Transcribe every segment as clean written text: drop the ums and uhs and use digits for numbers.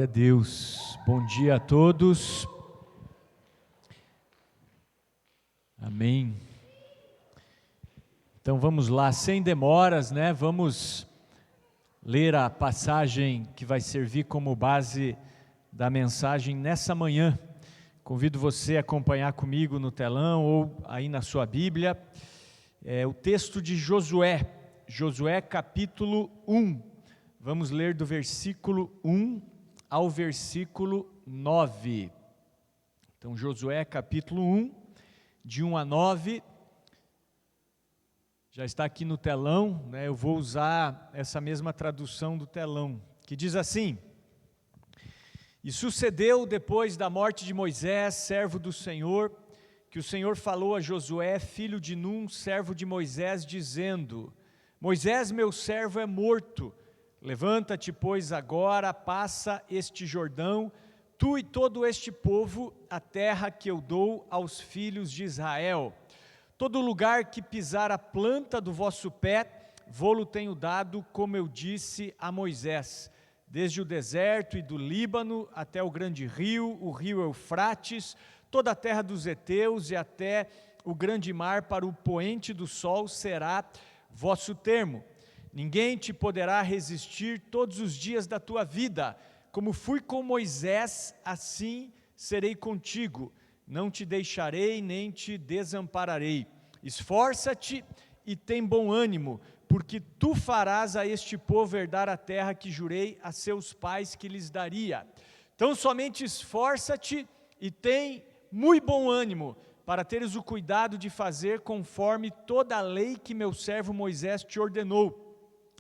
A Deus, bom dia a todos, amém. Então vamos lá, sem demoras, vamos ler a passagem que vai servir como base da mensagem nessa manhã. Convido você a acompanhar comigo no telão ou aí na sua Bíblia, o texto de Josué, capítulo 1, vamos ler do versículo 1 ao versículo 9. Então, Josué capítulo 1, de 1 a 9, já está aqui no telão, eu vou usar essa mesma tradução do telão, que diz assim: E sucedeu depois da morte de Moisés, servo do Senhor, que o Senhor falou a Josué, filho de Num, servo de Moisés, dizendo: Moisés, meu servo, é morto. Levanta-te, pois, agora, passa este Jordão, tu e todo este povo, a terra que eu dou aos filhos de Israel. Todo lugar que pisar a planta do vosso pé, vô-lo tenho dado, como eu disse a Moisés, desde o deserto e do Líbano até o grande rio, o rio Eufrates, toda a terra dos heteus e até o grande mar para o poente do sol será vosso termo. Ninguém te poderá resistir todos os dias da tua vida. Como fui com Moisés, assim serei contigo. Não te deixarei nem te desampararei. Esforça-te e tem bom ânimo, porque tu farás a este povo herdar a terra que jurei a seus pais que lhes daria. Então somente esforça-te e tem muito bom ânimo, para teres o cuidado de fazer conforme toda a lei que meu servo Moisés te ordenou.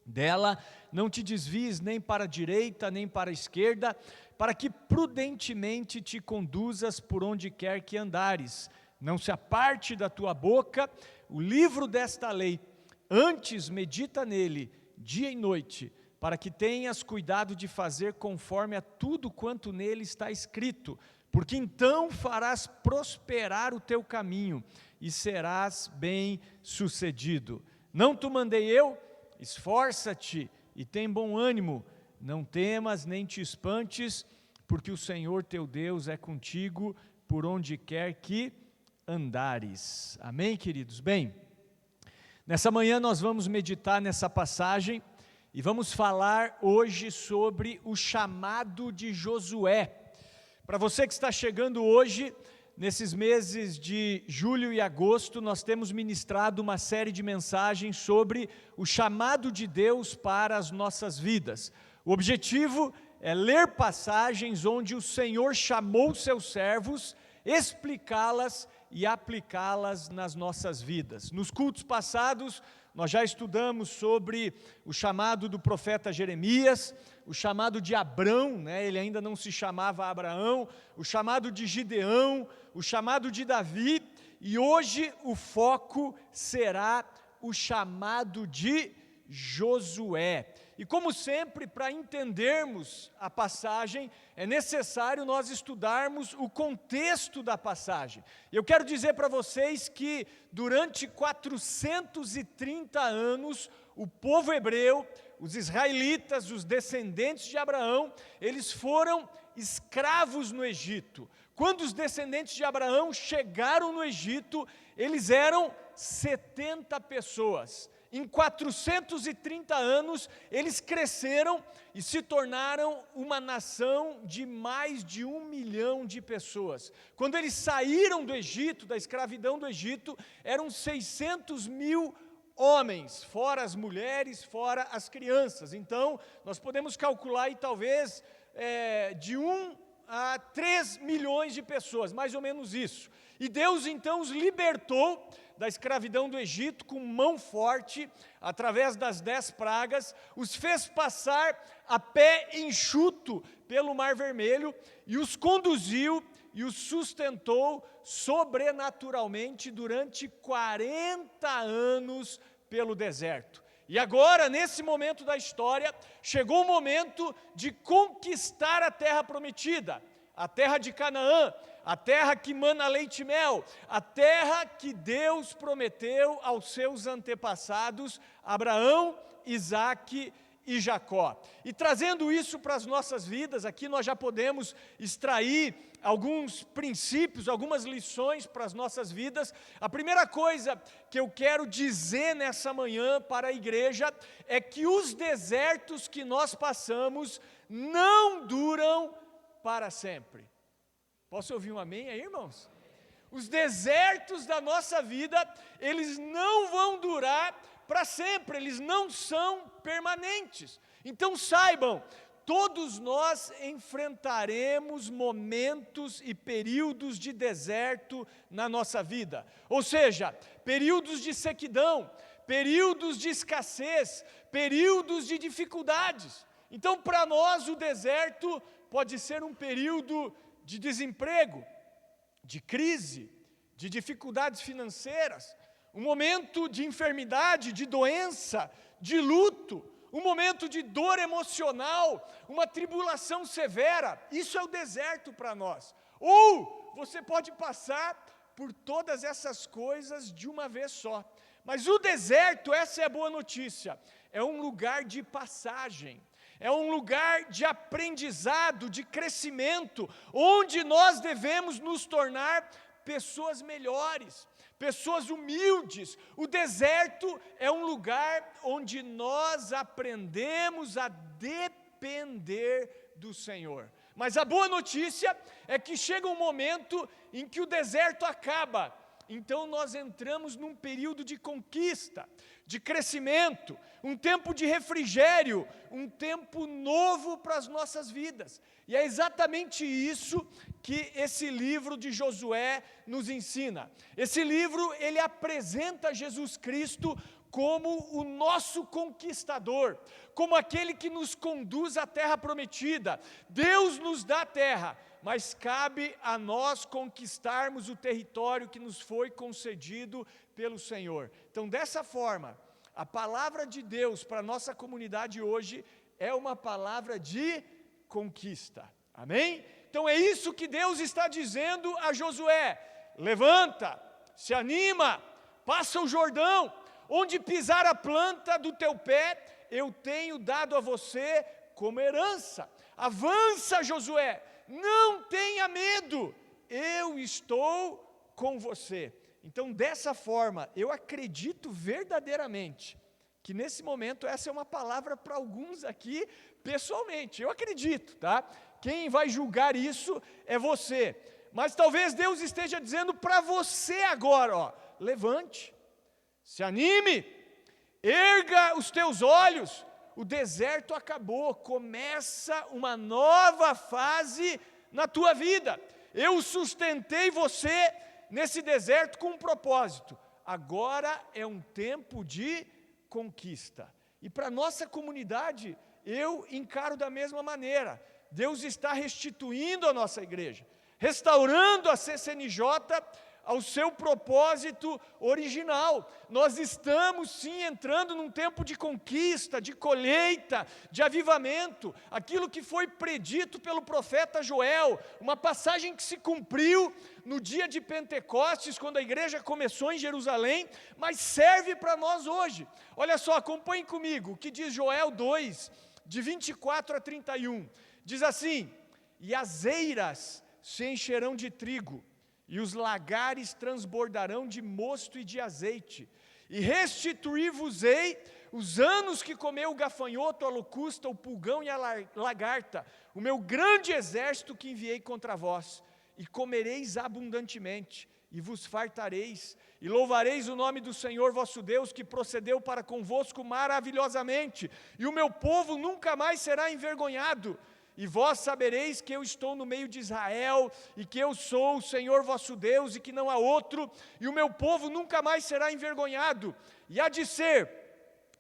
Dela não te desvies nem para a direita, nem para a esquerda, para que prudentemente te conduzas por onde quer que andares. Não se aparte da tua boca o livro desta lei, antes medita nele, dia e noite, para que tenhas cuidado de fazer conforme a tudo quanto nele está escrito, porque então farás prosperar o teu caminho e serás bem-sucedido. Não te mandei eu? Esforça-te e tem bom ânimo, não temas nem te espantes, porque o Senhor teu Deus é contigo por onde quer que andares. Amém, queridos? Bem, nessa manhã nós vamos meditar nessa passagem e vamos falar hoje sobre o chamado de Josué. Para você que está chegando hoje, nesses meses de julho e agosto, nós temos ministrado uma série de mensagens sobre o chamado de Deus para as nossas vidas. O objetivo é ler passagens onde o Senhor chamou seus servos, explicá-las e aplicá-las nas nossas vidas. Nos cultos passados, nós já estudamos sobre o chamado do profeta Jeremias, o chamado de Abrão, ele ainda não se chamava Abraão, o chamado de Gideão, o chamado de Davi, e hoje o foco será o chamado de Josué. E como sempre, para entendermos a passagem, é necessário nós estudarmos o contexto da passagem. Eu quero dizer para vocês que durante 430 anos, o povo hebreu, os israelitas, os descendentes de Abraão, eles foram escravos no Egito. Quando os descendentes de Abraão chegaram no Egito, eles eram 70 pessoas. Em 430 anos, eles cresceram e se tornaram uma nação de mais de 1 milhão de pessoas. Quando eles saíram do Egito, da escravidão do Egito, eram 600 mil homens, fora as mulheres, fora as crianças. Então, nós podemos calcular aí talvez de 1 a 3 milhões de pessoas, mais ou menos isso. E Deus então os libertou da escravidão do Egito com mão forte, através das 10 pragas, os fez passar a pé enxuto pelo Mar Vermelho e os conduziu e os sustentou sobrenaturalmente durante 40 anos pelo deserto. E agora, nesse momento da história, chegou o momento de conquistar a terra prometida, a terra de Canaã, a terra que mana leite e mel, a terra que Deus prometeu aos seus antepassados, Abraão, Isaque e Jacó. E trazendo isso para as nossas vidas, aqui nós já podemos extrair alguns princípios, algumas lições para as nossas vidas. A primeira coisa que eu quero dizer nessa manhã para a igreja é que os desertos que nós passamos não duram para sempre. Posso ouvir um amém aí, irmãos? Os desertos da nossa vida, eles não vão durar para sempre, eles não são permanentes. Então saibam, todos nós enfrentaremos momentos e períodos de deserto na nossa vida. Ou seja, períodos de sequidão, períodos de escassez, períodos de dificuldades. Então para nós o deserto pode ser um período de desemprego, de crise, de dificuldades financeiras, um momento de enfermidade, de doença, de luto, um momento de dor emocional, uma tribulação severa. Isso é o deserto para nós. Ou você pode passar por todas essas coisas de uma vez só. Mas o deserto, essa é a boa notícia, é um lugar de passagem. É um lugar de aprendizado, de crescimento, onde nós devemos nos tornar pessoas melhores, pessoas humildes. O deserto é um lugar onde nós aprendemos a depender do Senhor. Mas a boa notícia é que chega um momento em que o deserto acaba. Então nós entramos num período de conquista, de crescimento, um tempo de refrigério, um tempo novo para as nossas vidas. E é exatamente isso que esse livro de Josué nos ensina. Esse livro, ele apresenta Jesus Cristo como o nosso conquistador, como aquele que nos conduz à terra prometida. Deus nos dá a terra, mas cabe a nós conquistarmos o território que nos foi concedido pelo Senhor. Então, dessa forma, a palavra de Deus para a nossa comunidade hoje é uma palavra de conquista. Amém? Então é isso que Deus está dizendo a Josué: levanta, se anima, passa o Jordão, onde pisar a planta do teu pé, eu tenho dado a você como herança. Avança, Josué, não tenha medo, eu estou com você. Então, dessa forma, eu acredito verdadeiramente que nesse momento essa é uma palavra para alguns aqui, pessoalmente, eu acredito, tá? Quem vai julgar isso é você. Mas talvez Deus esteja dizendo para você agora, ó, levante, se anime, erga os teus olhos, o deserto acabou, começa uma nova fase na tua vida. Eu sustentei você nesse deserto com um propósito. Agora é um tempo de conquista. E para a nossa comunidade, eu encaro da mesma maneira. Deus está restituindo a nossa igreja, restaurando a CCNJ ao seu propósito original. Nós estamos sim entrando num tempo de conquista, de colheita, de avivamento, aquilo que foi predito pelo profeta Joel, uma passagem que se cumpriu no dia de Pentecostes, quando a igreja começou em Jerusalém, mas serve para nós hoje. Olha só, acompanhe comigo o que diz Joel 2, de 24 a 31, diz assim: e as eiras se encherão de trigo, e os lagares transbordarão de mosto e de azeite, e restituir-vos-ei os anos que comeu o gafanhoto, a locusta, o pulgão e a lagarta, o meu grande exército que enviei contra vós, e comereis abundantemente, e vos fartareis, e louvareis o nome do Senhor vosso Deus, que procedeu para convosco maravilhosamente, e o meu povo nunca mais será envergonhado. E vós sabereis que eu estou no meio de Israel, e que eu sou o Senhor vosso Deus, e que não há outro, e o meu povo nunca mais será envergonhado. E há de ser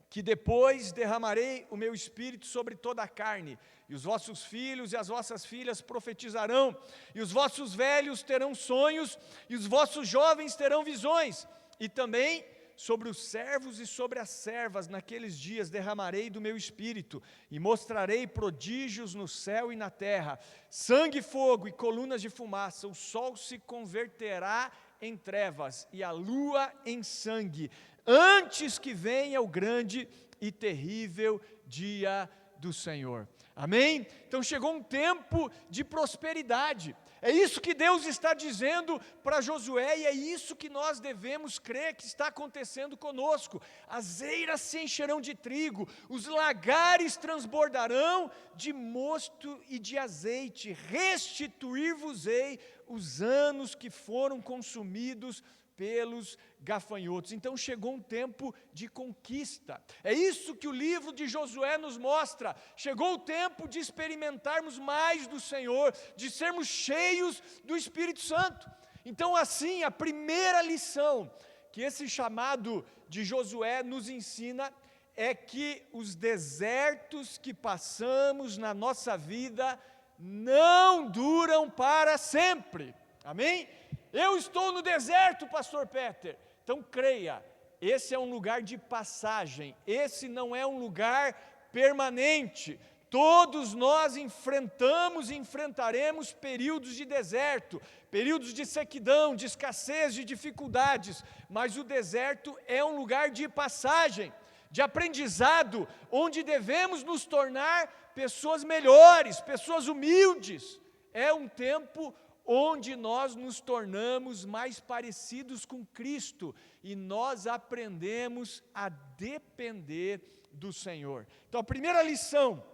que depois derramarei o meu espírito sobre toda a carne, e os vossos filhos e as vossas filhas profetizarão, e os vossos velhos terão sonhos, e os vossos jovens terão visões, e também sobre os servos e sobre as servas naqueles dias derramarei do meu espírito, e mostrarei prodígios no céu e na terra, sangue, fogo e colunas de fumaça. O sol se converterá em trevas e a lua em sangue, antes que venha o grande e terrível dia do Senhor. Amém? Então chegou um tempo de prosperidade. É isso que Deus está dizendo para Josué e é isso que nós devemos crer que está acontecendo conosco. As eiras se encherão de trigo, os lagares transbordarão de mosto e de azeite. Restituir-vos-ei os anos que foram consumidos pelos gafanhotos. Então chegou um tempo de conquista. É isso que o livro de Josué nos mostra. Chegou o tempo de experimentarmos mais do Senhor, de sermos cheios do Espírito Santo. Então assim, a primeira lição que esse chamado de Josué nos ensina é que os desertos que passamos na nossa vida não duram para sempre. Amém? Eu estou no deserto, pastor Peter. Então creia, esse é um lugar de passagem, esse não é um lugar permanente. Todos nós enfrentamos e enfrentaremos períodos de deserto, períodos de sequidão, de escassez, de dificuldades, mas o deserto é um lugar de passagem, de aprendizado, onde devemos nos tornar pessoas melhores, pessoas humildes. É um tempo onde nós nos tornamos mais parecidos com Cristo e nós aprendemos a depender do Senhor. Então a primeira lição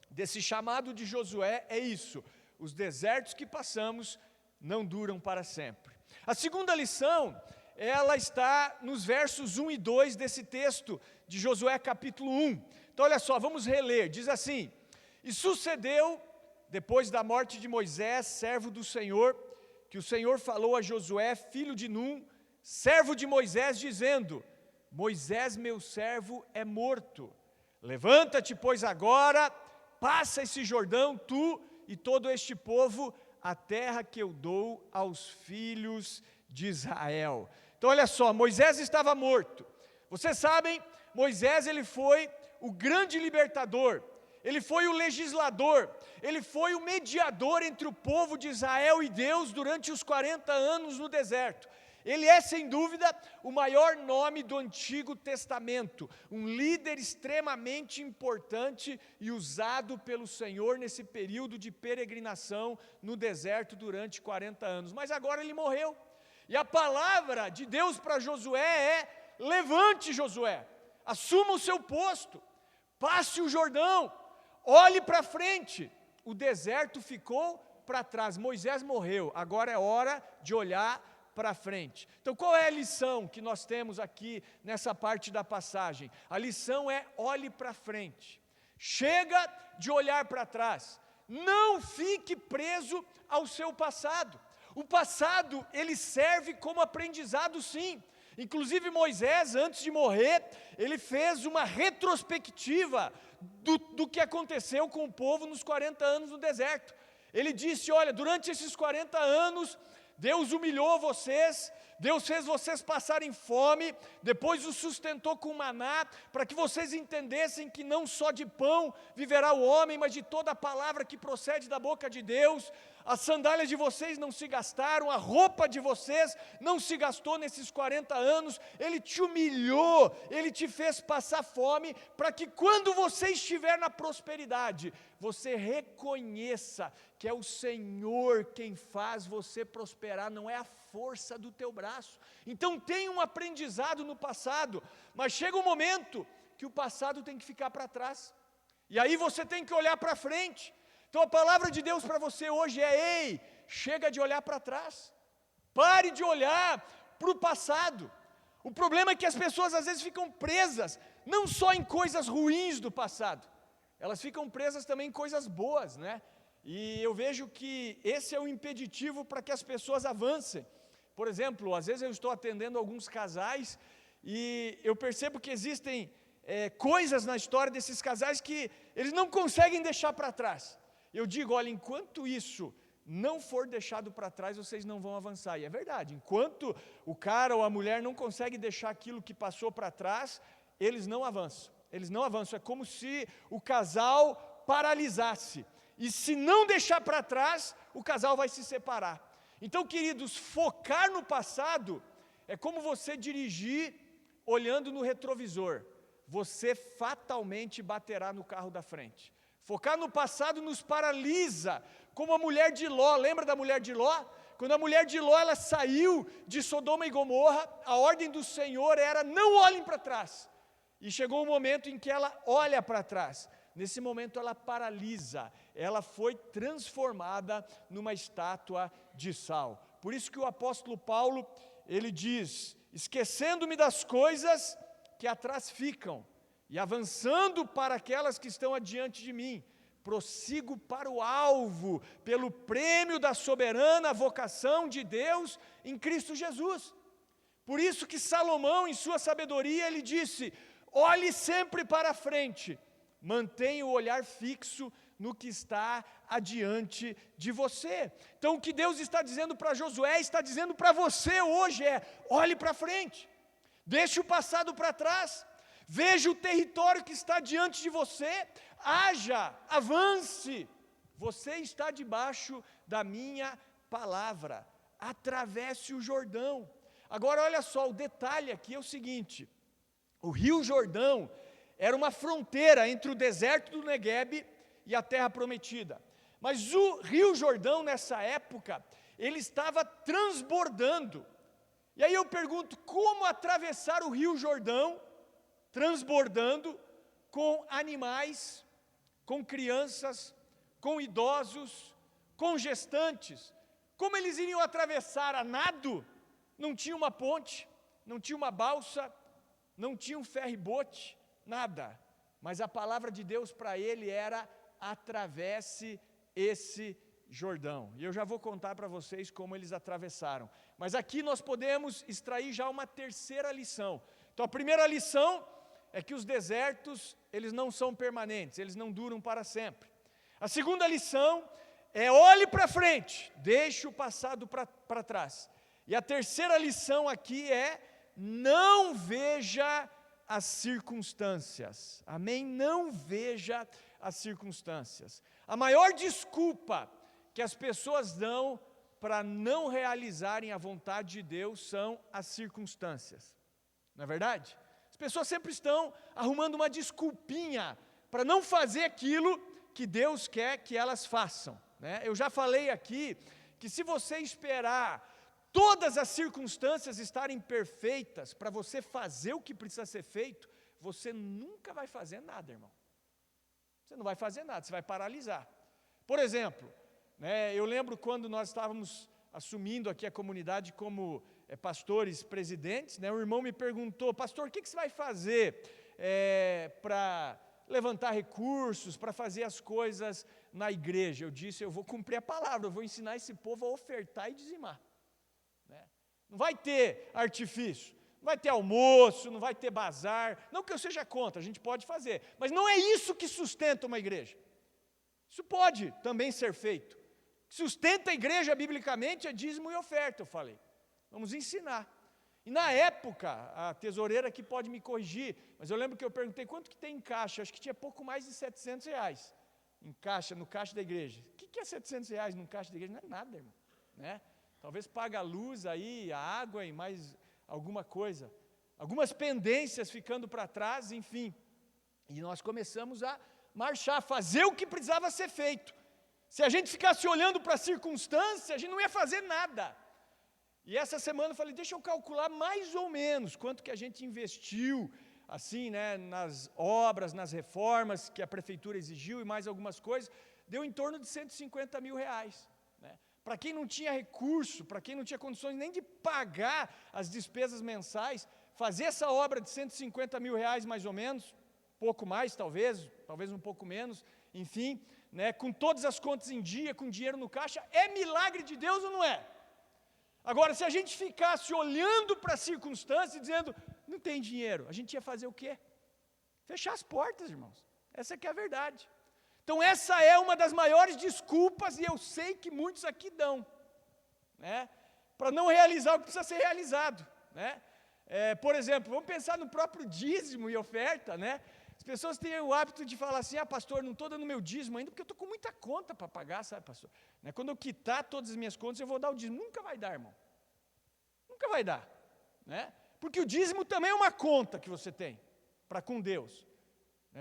desse chamado de Josué é isso: os desertos que passamos não duram para sempre. A segunda lição, ela está nos versos 1 e 2 desse texto de Josué capítulo 1. Então olha só, vamos reler, diz assim: e sucedeu, depois da morte de Moisés, servo do Senhor, que o Senhor falou a Josué, filho de Num, servo de Moisés, dizendo: Moisés, meu servo, é morto. Levanta-te, pois, agora, passa esse Jordão, tu e todo este povo, a terra que eu dou aos filhos de Israel. Então, olha só, Moisés estava morto. Vocês sabem, Moisés, ele foi o grande libertador. Ele foi o legislador, ele foi o mediador entre o povo de Israel e Deus durante os 40 anos no deserto. Ele é, sem dúvida, o maior nome do Antigo Testamento, um líder extremamente importante e usado pelo Senhor nesse período de peregrinação no deserto durante 40 anos. Mas agora ele morreu, e a palavra de Deus para Josué é: levante, Josué, assuma o seu posto, passe o Jordão, olhe para frente. O deserto ficou para trás, Moisés morreu, agora é hora de olhar para frente. Então qual é a lição que nós temos aqui nessa parte da passagem? A lição é: olhe para frente, chega de olhar para trás, não fique preso ao seu passado. O passado, ele serve como aprendizado, sim. Inclusive Moisés, antes de morrer, ele fez uma retrospectiva do que aconteceu com o povo nos 40 anos no deserto. Ele disse: olha, durante esses 40 anos, Deus humilhou vocês, Deus fez vocês passarem fome, depois os sustentou com maná, para que vocês entendessem que não só de pão viverá o homem, mas de toda a palavra que procede da boca de Deus. As sandálias de vocês não se gastaram, a roupa de vocês não se gastou nesses 40 anos, Ele te humilhou, Ele te fez passar fome, para que quando você estiver na prosperidade, você reconheça que é o Senhor quem faz você prosperar, não é a força do teu braço. Então tem um aprendizado no passado, mas chega um momento que o passado tem que ficar para trás, e aí você tem que olhar para frente. Então a palavra de Deus para você hoje é: ei, chega de olhar para trás, pare de olhar para o passado. O problema é que as pessoas às vezes ficam presas, não só em coisas ruins do passado, elas ficam presas também em coisas boas, né? E eu vejo que esse é o impeditivo para que as pessoas avancem. Por exemplo, às vezes eu estou atendendo alguns casais e eu percebo que existem coisas na história desses casais que eles não conseguem deixar para trás. Eu digo: olha, enquanto isso não for deixado para trás, vocês não vão avançar. E é verdade, enquanto o cara ou a mulher não consegue deixar aquilo que passou para trás, eles não avançam. Eles não avançam, é como se o casal paralisasse. E se não deixar para trás, o casal vai se separar. Então, queridos, focar no passado é como você dirigir olhando no retrovisor. você fatalmente baterá no carro da frente. Focar no passado nos paralisa, como a mulher de Ló. Lembra da mulher de Ló? Quando a mulher de Ló ela saiu de Sodoma e Gomorra, a ordem do Senhor era: não olhem para trás. E chegou um momento em que ela olha para trás. Nesse momento ela paralisa, ela foi transformada numa estátua de sal. Por isso que o apóstolo Paulo, ele diz: esquecendo-me das coisas que atrás ficam, e avançando para aquelas que estão adiante de mim, prossigo para o alvo, pelo prêmio da soberana vocação de Deus em Cristo Jesus. Por isso que Salomão, em sua sabedoria, ele disse: olhe sempre para a frente, mantenha o olhar fixo no que está adiante de você. Então o que Deus está dizendo para Josué, está dizendo para você hoje olhe para frente, deixe o passado para trás, veja o território que está diante de você, haja, avance, você está debaixo da minha palavra, atravesse o Jordão. Agora olha só, o detalhe aqui é o seguinte: o rio Jordão era uma fronteira entre o deserto do Neguebe e a terra prometida. Mas o rio Jordão, nessa época, ele estava transbordando. E aí eu pergunto, como atravessar o rio Jordão, transbordando, com animais, com crianças, com idosos, com gestantes? Como eles iriam atravessar a nado? Não tinha uma ponte, não tinha uma balsa, não tinha um ferry-boat, nada. Mas a palavra de Deus para ele era: atravesse esse Jordão. E eu já vou contar para vocês como eles atravessaram. Mas aqui nós podemos extrair já uma terceira lição. Então a primeira lição é que os desertos, eles não são permanentes, eles não duram para sempre. A segunda lição é: olhe para frente, deixe o passado para trás. E a terceira lição aqui é: não veja as circunstâncias. Amém? Não veja as circunstâncias. A maior desculpa que as pessoas dão para não realizarem a vontade de Deus são as circunstâncias. Não é verdade? As pessoas sempre estão arrumando uma desculpinha para não fazer aquilo que Deus quer que elas façam, né? Eu já falei aqui que se você esperar todas as circunstâncias estarem perfeitas para você fazer o que precisa ser feito, você nunca vai fazer nada, irmão. Você não vai fazer nada, você vai paralisar. Por exemplo, né, eu lembro quando nós estávamos assumindo aqui a comunidade como pastores presidentes, né, um irmão me perguntou: pastor, o que você vai fazer para levantar recursos, para fazer as coisas na igreja? Eu disse: eu vou cumprir a palavra, eu vou ensinar esse povo a ofertar e dizimar. Não vai ter artifício, não vai ter almoço, não vai ter bazar. Não que eu seja contra, a gente pode fazer, mas não é isso que sustenta uma igreja. Isso pode também ser feito. O que sustenta a igreja biblicamente é dízimo e oferta, eu falei. Vamos ensinar. E na época, a tesoureira aqui pode me corrigir, mas eu lembro que eu perguntei: quanto que tem em caixa? Acho que tinha pouco mais de R$700 em caixa, no caixa da igreja. O que é R$700 no caixa da igreja? Não é nada, irmão, né? Talvez pague a luz aí, a água e mais alguma coisa. Algumas pendências ficando para trás, enfim. E nós começamos a marchar, fazer o que precisava ser feito. Se a gente ficasse olhando para a circunstância, a gente não ia fazer nada. E essa semana eu falei: deixa eu calcular mais ou menos quanto que a gente investiu, assim, né, nas obras, nas reformas que a prefeitura exigiu e mais algumas coisas. Deu em torno de R$150 mil. Né? Para quem não tinha recurso, para quem não tinha condições nem de pagar as despesas mensais, fazer essa obra de R$150 mil mais ou menos, pouco mais talvez um pouco menos, enfim, né, com todas as contas em dia, com dinheiro no caixa, é milagre de Deus ou não é? Agora, se a gente ficasse olhando para as circunstâncias e dizendo: não tem dinheiro, a gente ia fazer o quê? Fechar as portas, irmãos. Essa que é a verdade. Então essa é uma das maiores desculpas, e eu sei que muitos aqui dão, né, para não realizar o que precisa ser realizado, né? Por exemplo, vamos pensar no próprio dízimo e oferta, né? As pessoas têm o hábito de falar assim: pastor, não estou dando meu dízimo ainda porque eu estou com muita conta para pagar, sabe, pastor? Né? Quando eu quitar todas as minhas contas, eu vou dar o dízimo. Nunca vai dar, irmão. Nunca vai dar, né? Porque o dízimo também é uma conta que você tem para com Deus.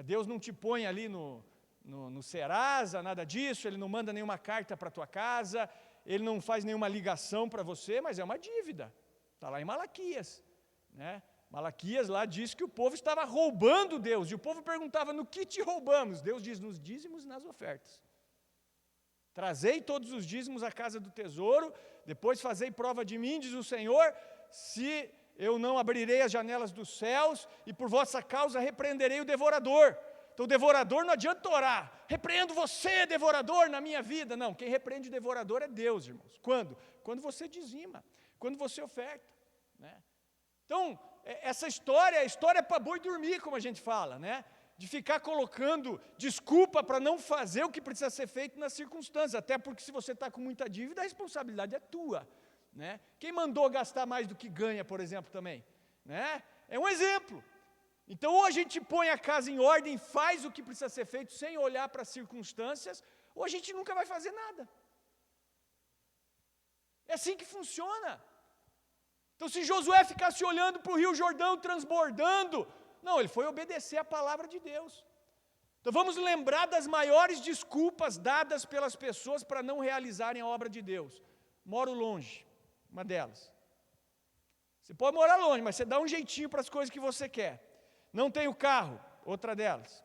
Deus não te põe ali no Serasa, nada disso, Ele não manda nenhuma carta para a tua casa, Ele não faz nenhuma ligação para você, mas é uma dívida. Está lá em Malaquias, né? Malaquias lá diz que o povo estava roubando Deus, e o povo perguntava, no que te roubamos? Deus diz, nos dízimos e nas ofertas. Trazei todos os dízimos à casa do tesouro, depois fazei prova de mim, diz o Senhor, se eu não abrirei as janelas dos céus, e por vossa causa repreenderei o devorador. Então o devorador não adianta orar, repreendo você, devorador, na minha vida. Não, quem repreende o devorador é Deus, irmãos. Quando? Quando você dizima, quando você oferta, né? Então, essa história é história para boi dormir, como a gente fala, né? De ficar colocando desculpa para não fazer o que precisa ser feito nas circunstâncias, até porque se você está com muita dívida, a responsabilidade é tua, né? Quem mandou gastar mais do que ganha, por exemplo, também, né? É um exemplo. Então, ou a gente põe a casa em ordem, faz o que precisa ser feito sem olhar para as circunstâncias, ou a gente nunca vai fazer nada. É assim que funciona. Então, se Josué ficasse olhando para o Rio Jordão transbordando, não, ele foi obedecer a palavra de Deus. Então, vamos lembrar das maiores desculpas dadas pelas pessoas para não realizarem a obra de Deus. Moro longe, uma delas. Você pode morar longe, mas você dá um jeitinho para as coisas que você quer. Não tenho carro, outra delas.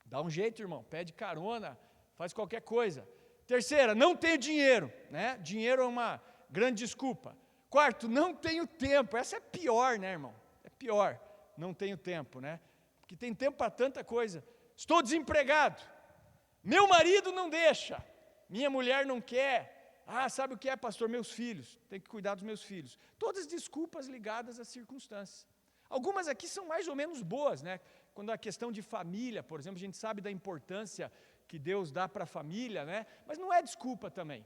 Dá um jeito, irmão, pede carona, faz qualquer coisa. Terceira, não tenho dinheiro, né? Dinheiro é uma grande desculpa. Quarto, não tenho tempo. Essa é pior, né, irmão? É pior, não tenho tempo, né? Porque tem tempo para tanta coisa. Estou desempregado. Meu marido não deixa. Minha mulher não quer. Ah, sabe o que é, pastor? Meus filhos. Tem que cuidar dos meus filhos. Todas desculpas ligadas às circunstâncias. Algumas aqui são mais ou menos boas, né? Quando a questão de família, por exemplo, a gente sabe da importância que Deus dá para a família, né? Mas não é desculpa também.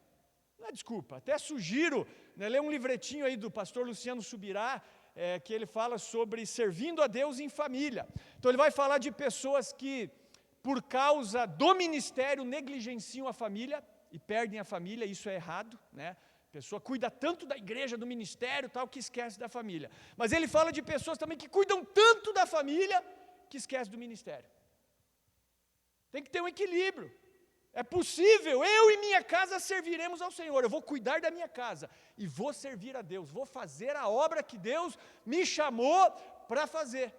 Não é desculpa. Até sugiro, né, ler um livretinho aí do pastor Luciano Subirá, que ele fala sobre servindo a Deus em família. Então ele vai falar de pessoas que, por causa do ministério, negligenciam a família e perdem a família, isso é errado, né? A pessoa cuida tanto da igreja, do ministério, tal, que esquece da família. Mas ele fala de pessoas também que cuidam tanto da família, que esquece do ministério. Tem que ter um equilíbrio. É possível, eu e minha casa serviremos ao Senhor. Eu vou cuidar da minha casa e vou servir a Deus. Vou fazer a obra que Deus me chamou para fazer.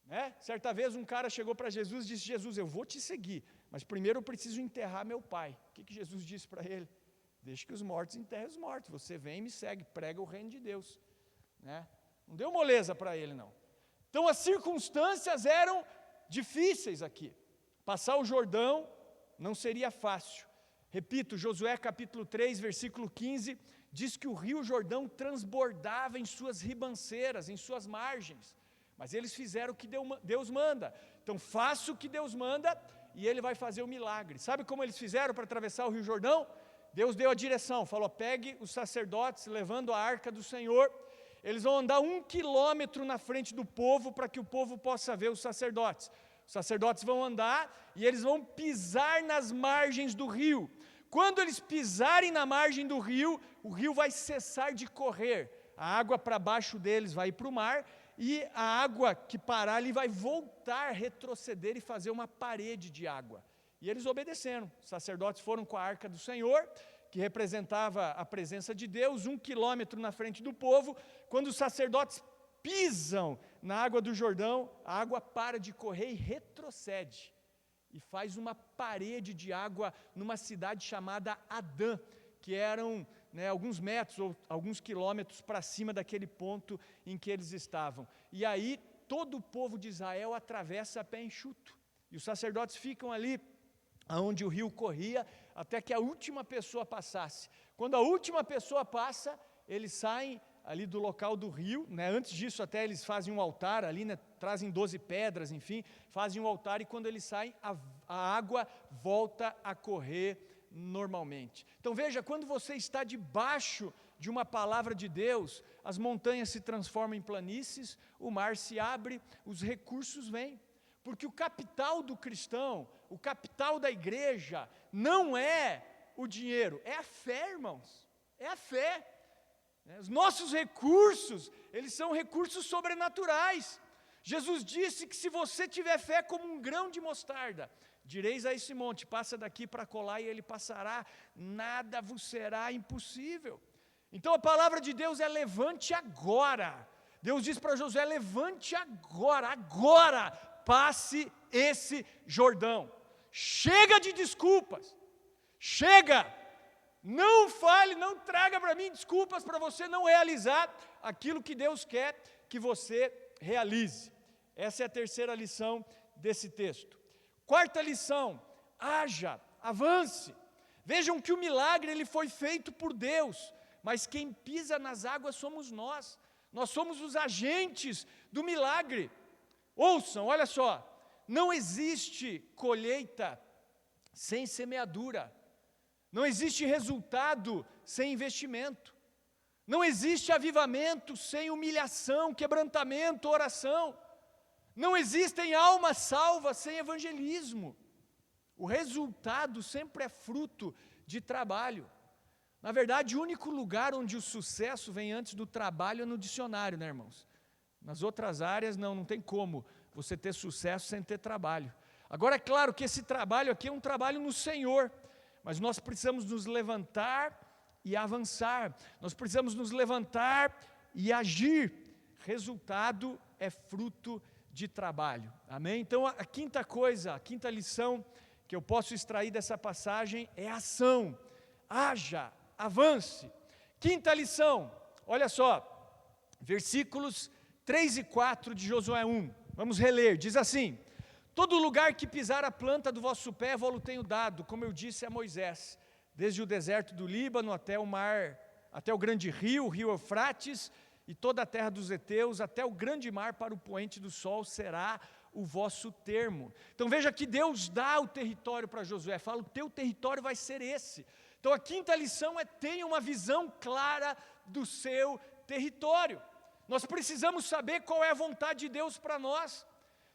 Né? Certa vez um cara chegou para Jesus e disse, Jesus, eu vou te seguir, mas primeiro eu preciso enterrar meu pai. O que Jesus disse para ele? Deixe que os mortos enterrem os mortos. Você vem e me segue, prega o reino de Deus. Né? Não deu moleza para ele, não. Então as circunstâncias eram difíceis aqui. Passar o Jordão não seria fácil. Repito, Josué capítulo 3, versículo 15, diz que o rio Jordão transbordava em suas ribanceiras, em suas margens. Mas eles fizeram o que Deus manda. Então faça o que Deus manda e Ele vai fazer o milagre. Sabe como eles fizeram para atravessar o rio Jordão? Deus deu a direção, falou, pegue os sacerdotes levando a arca do Senhor. Eles vão andar 1 quilômetro na frente do povo para que o povo possa ver os sacerdotes. Os sacerdotes vão andar e eles vão pisar nas margens do rio. Quando eles pisarem na margem do rio, o rio vai cessar de correr. A água para baixo deles vai ir para o mar e a água que parar ali vai voltar, retroceder e fazer uma parede de água. E eles obedeceram. Os sacerdotes foram com a arca do Senhor, que representava a presença de Deus, 1 quilômetro na frente do povo. Quando os sacerdotes pisam na água do Jordão, a água para de correr e retrocede. E faz uma parede de água numa cidade chamada Adã, que eram alguns metros ou alguns quilômetros para cima daquele ponto em que eles estavam. E aí todo o povo de Israel atravessa a pé enxuto. E os sacerdotes ficam ali onde o rio corria, até que a última pessoa passasse. Quando a última pessoa passa, eles saem ali do local do rio, antes disso até eles fazem um altar ali, trazem 12 pedras, enfim, fazem um altar e quando eles saem, a água volta a correr normalmente. Então veja, quando você está debaixo de uma palavra de Deus, as montanhas se transformam em planícies, o mar se abre, os recursos vêm. Porque o capital do cristão, o capital da igreja, não é o dinheiro, é a fé, irmãos, é a fé. Os nossos recursos, eles são recursos sobrenaturais. Jesus disse que se você tiver fé como um grão de mostarda, direis a esse monte, passa daqui para colar e ele passará, nada vos será impossível. Então a palavra de Deus é levante agora. Deus diz para Josué, levante agora, passe esse Jordão. Chega de desculpas, chega, não fale, não traga para mim desculpas para você não realizar aquilo que Deus quer que você realize. Essa é a terceira lição desse texto. Quarta lição, haja, avance. Vejam que o milagre ele foi feito por Deus, mas quem pisa nas águas somos nós. Nós somos os agentes do milagre. Ouçam, olha só, não existe colheita sem semeadura. Não existe resultado sem investimento. Não existe avivamento sem humilhação, quebrantamento, oração. Não existem almas salvas sem evangelismo. O resultado sempre é fruto de trabalho. Na verdade, o único lugar onde o sucesso vem antes do trabalho é no dicionário, né, irmãos? Nas outras áreas, não tem como você ter sucesso sem ter trabalho. Agora, é claro que esse trabalho aqui é um trabalho no Senhor, mas nós precisamos nos levantar e avançar. Nós precisamos nos levantar e agir. Resultado é fruto de trabalho. Amém? Então, a quinta coisa, a quinta lição que eu posso extrair dessa passagem é ação. Haja, avance. Quinta lição, olha só, versículos 3 e 4 de Josué 1. Vamos reler, diz assim: todo lugar que pisar a planta do vosso pé, vou-lo tenho dado, como eu disse a Moisés, desde o deserto do Líbano até o mar, até o grande rio, o rio Eufrates, e toda a terra dos heteus, até o grande mar para o poente do sol, será o vosso termo. Então veja que Deus dá o território para Josué, fala, o teu território vai ser esse. Então a quinta lição é: tenha uma visão clara do seu território. Nós precisamos saber qual é a vontade de Deus para nós,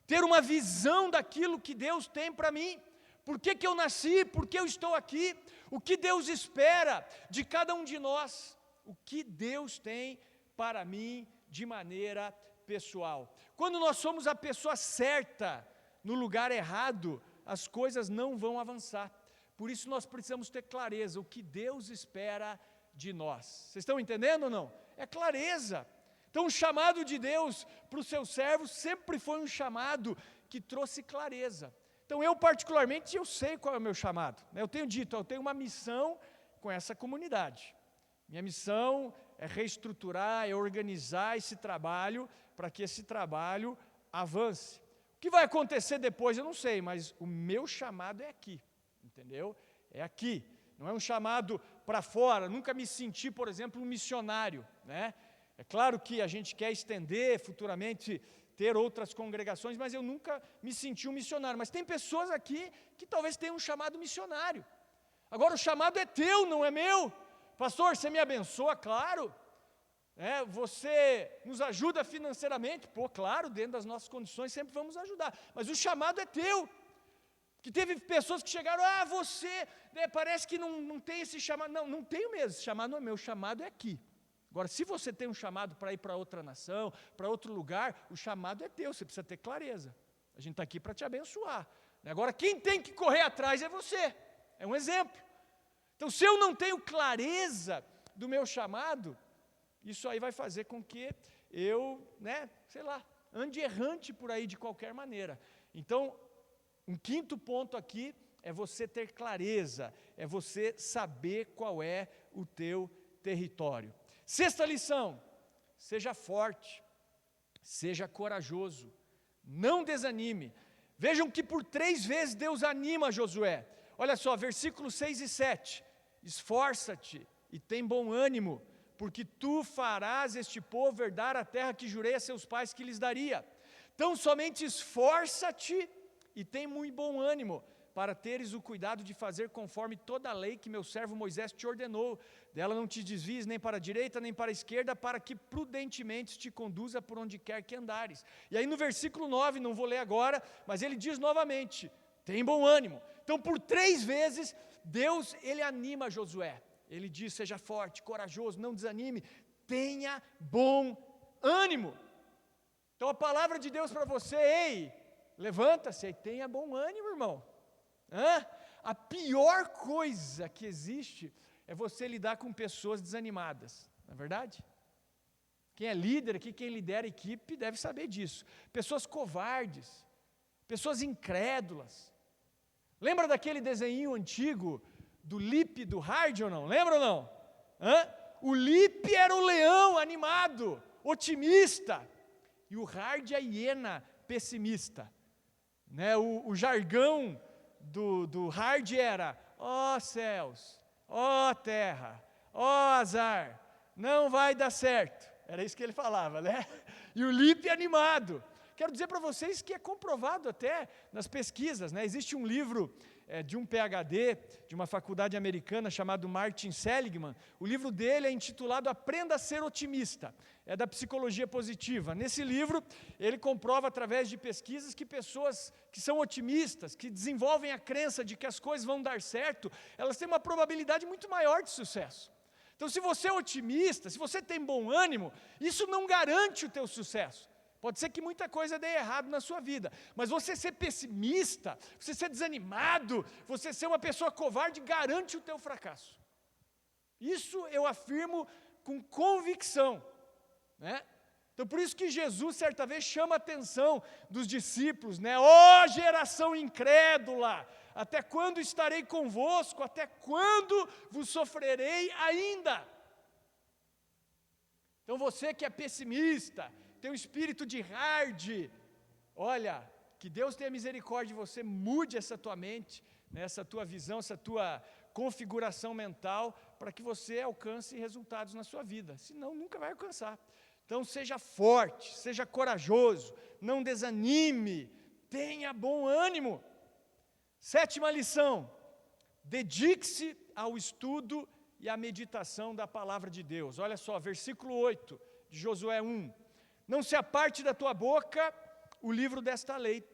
ter uma visão daquilo que Deus tem para mim. Por que eu nasci? Por que eu estou aqui? O que Deus espera de cada um de nós? O que Deus tem para mim de maneira pessoal? Quando nós somos a pessoa certa no lugar errado, as coisas não vão avançar. Por isso nós precisamos ter clareza, o que Deus espera de nós. Vocês estão entendendo ou não? É clareza. Então o chamado de Deus para os seus servos sempre foi um chamado que trouxe clareza. Então eu particularmente, eu sei qual é o meu chamado. Eu tenho dito, eu tenho uma missão com essa comunidade. Minha missão é reestruturar, é organizar esse trabalho para que esse trabalho avance. O que vai acontecer depois eu não sei, mas o meu chamado é aqui, entendeu? É aqui, não é um chamado para fora. Nunca me senti, por exemplo, um missionário, né? É claro que a gente quer estender futuramente, ter outras congregações, mas eu nunca me senti um missionário. Mas tem pessoas aqui que talvez tenham um chamado missionário. Agora o chamado é teu, não é meu. Pastor, você me abençoa? Claro. Você nos ajuda financeiramente? Pô, claro, dentro das nossas condições sempre vamos ajudar. Mas o chamado é teu. Que teve pessoas que chegaram, você, parece que não tem esse chamado. Não tenho mesmo, esse chamado não é meu, o chamado é aqui. Agora, se você tem um chamado para ir para outra nação, para outro lugar, o chamado é teu, você precisa ter clareza. A gente está aqui para te abençoar. Agora, quem tem que correr atrás é você. É um exemplo. Então, se eu não tenho clareza do meu chamado, isso aí vai fazer com que eu, ande errante por aí de qualquer maneira. Então, um quinto ponto aqui é você ter clareza, é você saber qual é o teu território. Sexta lição, seja forte, seja corajoso, não desanime. Vejam que por 3 vezes Deus anima Josué. Olha só, versículos 6 e 7. Esforça-te e tem bom ânimo, porque tu farás este povo herdar a terra que jurei a seus pais que lhes daria. Então somente esforça-te e tem muito bom ânimo, para teres o cuidado de fazer conforme toda a lei que meu servo Moisés te ordenou. Dela não te desvies nem para a direita nem para a esquerda, para que prudentemente te conduza por onde quer que andares. E aí no versículo 9, não vou ler agora, mas ele diz novamente, tem bom ânimo. Então por 3 vezes, Deus, ele anima Josué. Ele diz, seja forte, corajoso, não desanime, tenha bom ânimo. Então a palavra de Deus para você, ei, levanta-se e tenha bom ânimo, irmão. A pior coisa que existe é você lidar com pessoas desanimadas, não é verdade? Quem é líder aqui, quem lidera a equipe, deve saber disso. Pessoas covardes, pessoas incrédulas. Lembra daquele desenho antigo do Lipe e do Hard ou não? Lembra ou não? O Lipe era o leão animado, otimista, e o Hard a hiena pessimista. Né? O jargão do Hard era: ó céus, ó terra, ó azar, não vai dar certo. Era isso que ele falava, né? E o Lipe animado. Quero dizer para vocês que é comprovado até nas pesquisas, né? Existe um livro de um PhD, de uma faculdade americana, chamado Martin Seligman. O livro dele é intitulado Aprenda a Ser Otimista. É da psicologia positiva. Nesse livro, ele comprova através de pesquisas que pessoas que são otimistas, que desenvolvem a crença de que as coisas vão dar certo, elas têm uma probabilidade muito maior de sucesso. Então, se você é otimista, se você tem bom ânimo, isso não garante o teu sucesso. Pode ser que muita coisa dê errado na sua vida, mas você ser pessimista, você ser desanimado, você ser uma pessoa covarde, garante o teu fracasso. Isso eu afirmo com convicção, né? Então, por isso que Jesus, certa vez, chama a atenção dos discípulos, né? Ó geração incrédula, até quando estarei convosco? Até quando vos sofrerei ainda? Então, você que é pessimista, tem um espírito de hard, olha, que Deus tenha misericórdia de você, mude essa tua mente, né, essa tua visão, essa tua configuração mental, para que você alcance resultados na sua vida, senão nunca vai alcançar. Então seja forte, seja corajoso, não desanime, tenha bom ânimo. 7ª lição, dedique-se ao estudo e à meditação da palavra de Deus. Olha só, versículo 8 de Josué 1. Não se aparte da tua boca o livro desta lei,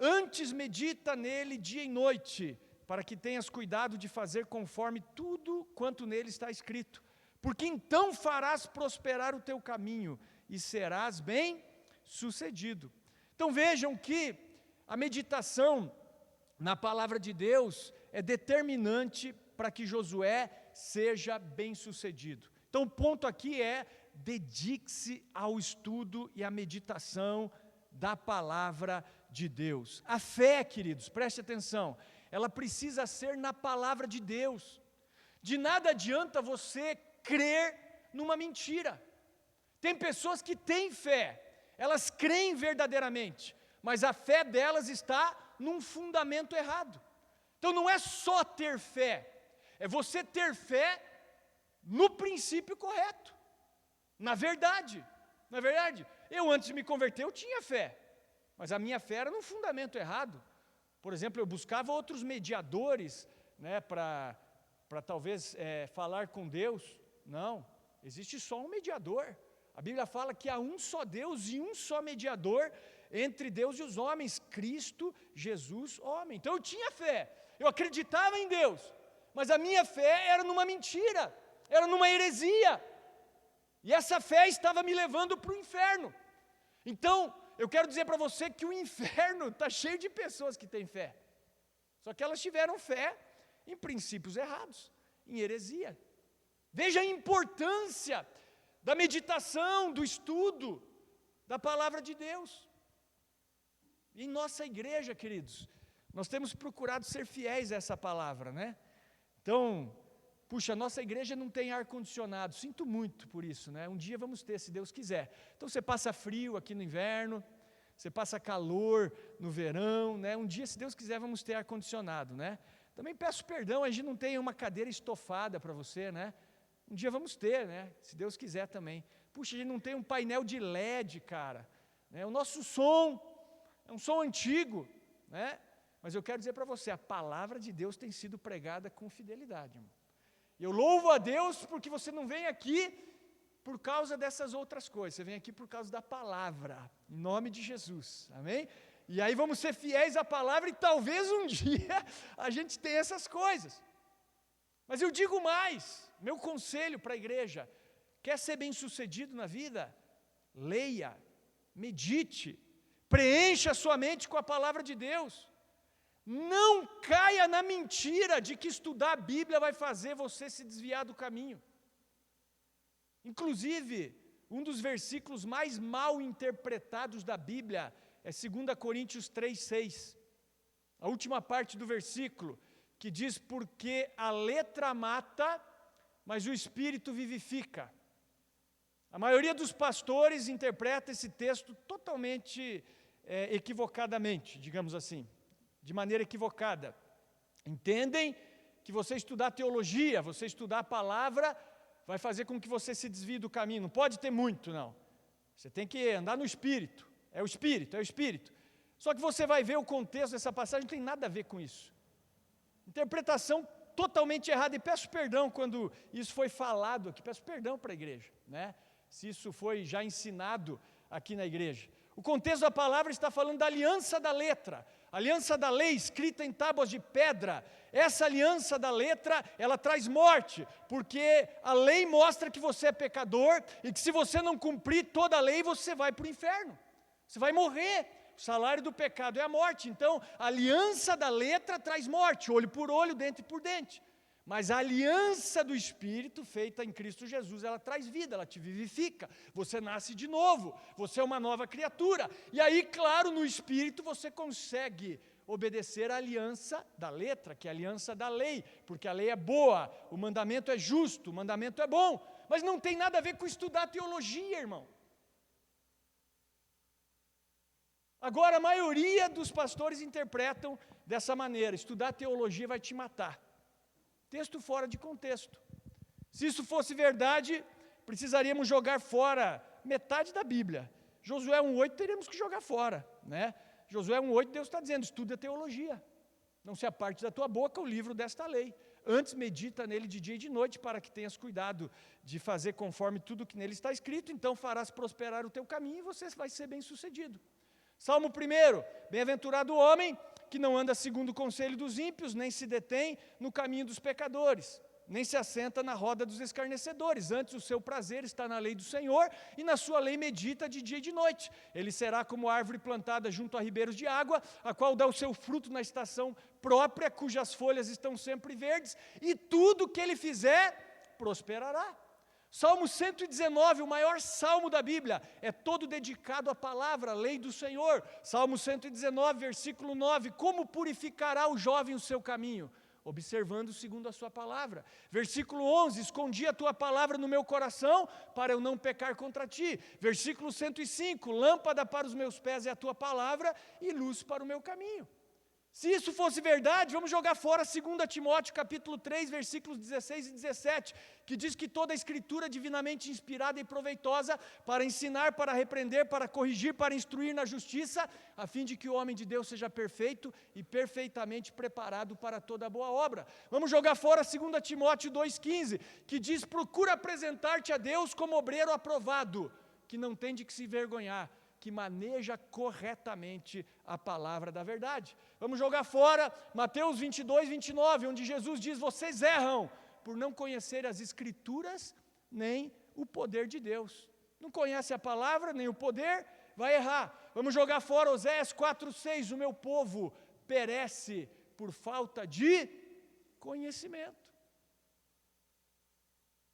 antes medita nele dia e noite, para que tenhas cuidado de fazer conforme tudo quanto nele está escrito. Porque então farás prosperar o teu caminho e serás bem-sucedido. Então vejam que a meditação na palavra de Deus é determinante para que Josué seja bem-sucedido. Então o ponto aqui é: dedique-se ao estudo e à meditação da palavra de Deus. A fé, queridos, preste atenção, ela precisa ser na palavra de Deus. De nada adianta você crer numa mentira. Tem pessoas que têm fé, elas creem verdadeiramente, mas a fé delas está num fundamento errado. Então não é só ter fé, é você ter fé no princípio correto, na verdade. Não é verdade? Eu, antes de me converter, eu tinha fé, mas a minha fé era num fundamento errado. Por exemplo, eu buscava outros mediadores, né, para talvez falar com Deus. Não, existe só um mediador. A Bíblia fala que há um só Deus e um só mediador entre Deus e os homens, Cristo Jesus, homem. Então eu tinha fé, eu acreditava em Deus, mas a minha fé era numa mentira, era numa heresia, e essa fé estava me levando para o inferno. Então, eu quero dizer para você que o inferno está cheio de pessoas que têm fé, só que elas tiveram fé em princípios errados, em heresia. Veja a importância da meditação, do estudo da palavra de Deus. Em nossa igreja, queridos, nós temos procurado ser fiéis a essa palavra, né? Então, puxa, nossa igreja não tem ar-condicionado, sinto muito por isso, né? Um dia vamos ter, se Deus quiser. Então você passa frio aqui no inverno, você passa calor no verão, né? Um dia, se Deus quiser, vamos ter ar-condicionado, né? Também peço perdão, a gente não tem uma cadeira estofada para você, né? Um dia vamos ter, né? Se Deus quiser também. Puxa, a gente não tem um painel de LED, cara, né? O nosso som é um som antigo, né? Mas eu quero dizer para você, a palavra de Deus tem sido pregada com fidelidade, irmão. Eu louvo a Deus porque você não vem aqui por causa dessas outras coisas, você vem aqui por causa da palavra, em nome de Jesus, amém? E aí vamos ser fiéis à palavra e talvez um dia a gente tenha essas coisas. Mas eu digo mais, meu conselho para a igreja, Quer ser bem-sucedido na vida? Leia, medite, preencha a sua mente com a palavra de Deus. Não caia na mentira de que estudar a Bíblia vai fazer você se desviar do caminho. Inclusive, um dos versículos mais mal interpretados da Bíblia é 2 Coríntios 3,6. A última parte do versículo, que diz: porque a letra mata, mas o Espírito vivifica. A maioria dos pastores interpreta esse texto totalmente equivocadamente, digamos assim, de maneira equivocada. Entendem que você estudar teologia, você estudar a palavra, vai fazer com que você se desvie do caminho. Não pode ter muito, não. Você tem que andar no Espírito. É o Espírito, é o Espírito. Só que você vai ver o contexto dessa passagem, não tem nada a ver com isso. Interpretação totalmente errada. E peço perdão quando isso foi falado aqui. Peço perdão para a igreja, né? Se isso foi já ensinado aqui na igreja. O contexto da palavra está falando da aliança da letra. Aliança da lei escrita em tábuas de pedra. Essa aliança da letra, ela traz morte, porque a lei mostra que você é pecador e que se você não cumprir toda a lei, você vai para o inferno. Você vai morrer. O salário do pecado é a morte. Então, a aliança da letra traz morte, olho por olho, dente por dente. Mas a aliança do Espírito, feita em Cristo Jesus, ela traz vida, ela te vivifica. Você nasce de novo, você é uma nova criatura. E aí, claro, no Espírito você consegue obedecer à aliança da letra, que é a aliança da lei, porque a lei é boa, o mandamento é justo, o mandamento é bom. Mas não tem nada a ver com estudar teologia, irmão. Agora, a maioria dos pastores interpretam dessa maneira: estudar teologia vai te matar. Texto fora de contexto. Se isso fosse verdade, precisaríamos jogar fora metade da Bíblia. Josué 1,8 teríamos que jogar fora, né? Josué 1,8, Deus está dizendo: estuda teologia. Não se aparte da tua boca o livro desta lei. Antes medita nele de dia e de noite, para que tenhas cuidado de fazer conforme tudo que nele está escrito. Então farás prosperar o teu caminho e você vai ser bem-sucedido. Salmo 1, bem-aventurado o homem que não anda segundo o conselho dos ímpios, nem se detém no caminho dos pecadores, nem se assenta na roda dos escarnecedores. Antes o seu prazer está na lei do Senhor, e na sua lei medita de dia e de noite. Ele será como árvore plantada junto a ribeiros de água, a qual dá o seu fruto na estação própria, cujas folhas estão sempre verdes, e tudo que ele fizer prosperará. Salmo 119, o maior salmo da Bíblia, é todo dedicado à palavra, à lei do Senhor. Salmo 119, versículo 9, como purificará o jovem o seu caminho? Observando segundo a sua palavra. Versículo 11, escondi a tua palavra no meu coração, para eu não pecar contra ti. Versículo 105, lâmpada para os meus pés é a tua palavra, e luz para o meu caminho. Se isso fosse verdade, vamos jogar fora 2 Timóteo capítulo 3, versículos 16 e 17, que diz que toda a escritura é divinamente inspirada e proveitosa para ensinar, para repreender, para corrigir, para instruir na justiça, a fim de que o homem de Deus seja perfeito e perfeitamente preparado para toda boa obra. Vamos jogar fora 2 Timóteo 2,15, que diz: procura apresentar-te a Deus como obreiro aprovado, que não tem de que se envergonhar, que maneja corretamente a palavra da verdade. Vamos jogar fora Mateus 22, 29, onde Jesus diz: vocês erram por não conhecer as Escrituras, nem o poder de Deus. Não conhece a palavra, nem o poder, vai errar. Vamos jogar fora Oséias 4, 6, o meu povo perece por falta de conhecimento.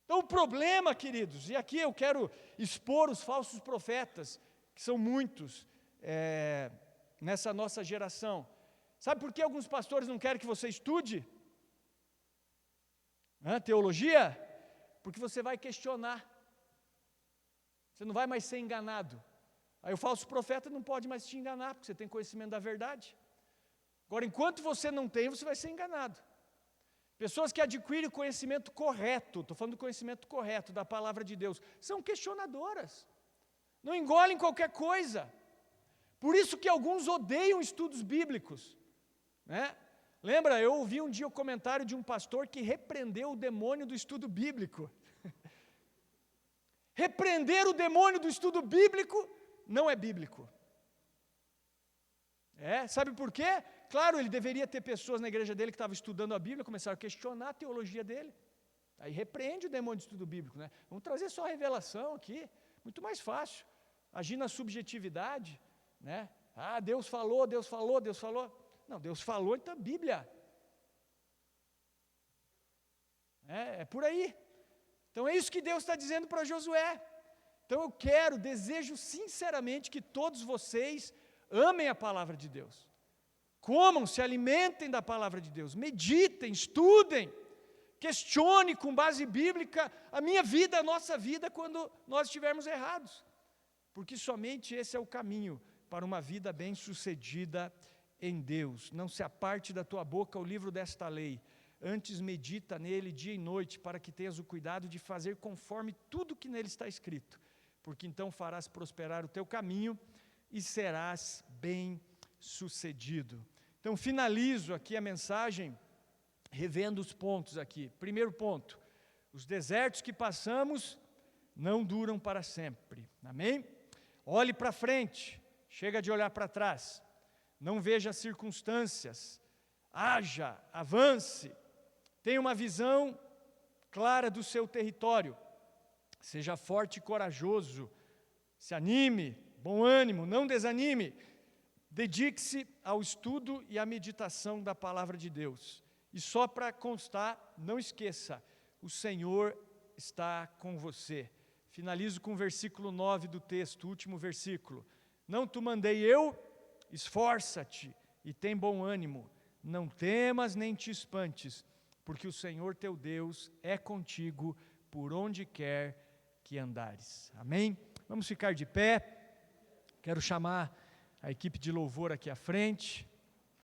Então o problema, queridos, e aqui eu quero expor os falsos profetas, que são muitos nessa nossa geração. Sabe por que alguns pastores não querem que você estude teologia? Porque você vai questionar. Você não vai mais ser enganado. Aí o falso profeta não pode mais te enganar, porque você tem conhecimento da verdade. Agora, enquanto você não tem, você vai ser enganado. Pessoas que adquirem o conhecimento correto, estou falando do conhecimento correto da palavra de Deus, são questionadoras. Não engolem qualquer coisa. Por isso que alguns odeiam estudos bíblicos, né? Lembra, eu ouvi um dia o comentário de um pastor que repreendeu o demônio do estudo bíblico. Repreender o demônio do estudo bíblico não é bíblico. Sabe por quê? Claro, ele deveria ter pessoas na igreja dele que estavam estudando a Bíblia, começaram a questionar a teologia dele. Aí repreende o demônio de estudo bíblico, né? Vamos trazer só a revelação aqui, muito mais fácil. Agir na subjetividade, né? Ah, Deus falou, Deus falou, Deus falou. Não, Deus falou, então Bíblia. É por aí. Então é isso que Deus está dizendo para Josué. Então eu desejo sinceramente que todos vocês amem a palavra de Deus. Comam, se alimentem da palavra de Deus, meditem, estudem, questione com base bíblica a minha vida, a nossa vida, quando nós estivermos errados. Porque somente esse é o caminho para uma vida bem-sucedida em Deus. Não se aparte da tua boca o livro desta lei, antes medita nele dia e noite, para que tenhas o cuidado de fazer conforme tudo que nele está escrito, porque então farás prosperar o teu caminho e serás bem-sucedido. Então finalizo aqui a mensagem revendo os pontos aqui. Primeiro ponto: os desertos que passamos não duram para sempre. Amém? Olhe para frente, chega de olhar para trás. Não veja as circunstâncias, haja, avance, tenha uma visão clara do seu território. Seja forte e corajoso, se anime, bom ânimo, não desanime. Dedique-se ao estudo e à meditação da palavra de Deus. E só para constar, não esqueça, o Senhor está com você. Finalizo com o versículo 9 do texto, o último versículo. Não te mandei eu? Esforça-te e tem bom ânimo. Não temas nem te espantes, porque o Senhor teu Deus é contigo por onde quer que andares. Amém? Vamos ficar de pé. Quero chamar a equipe de louvor aqui à frente.